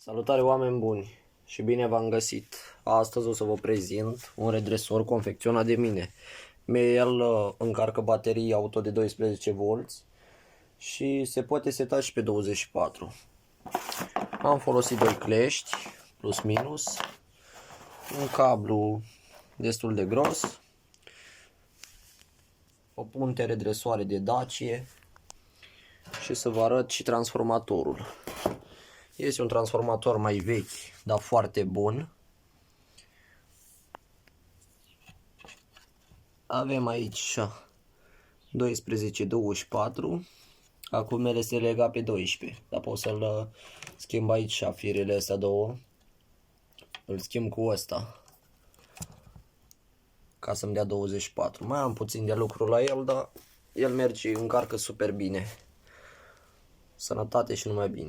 Salutare oameni buni și bine v-am găsit. Astăzi o să vă prezint un redresor confecționat de mine. El încarcă baterii auto de 12V și se poate seta și pe 24. Am folosit 2 clești plus minus, un cablu destul de gros, o punte redresoare de Dacie și să vă arăt și transformatorul. Este un transformator mai vechi, dar foarte bun. Avem aici 12-24. Acum ele se lega pe 12, dar pot să-l schimb aici firele astea două. Îl schimb cu ăsta ca să-mi dea 24. Mai am puțin de lucru la el, dar el merge, încarcă super bine. Sănătate și numai bine.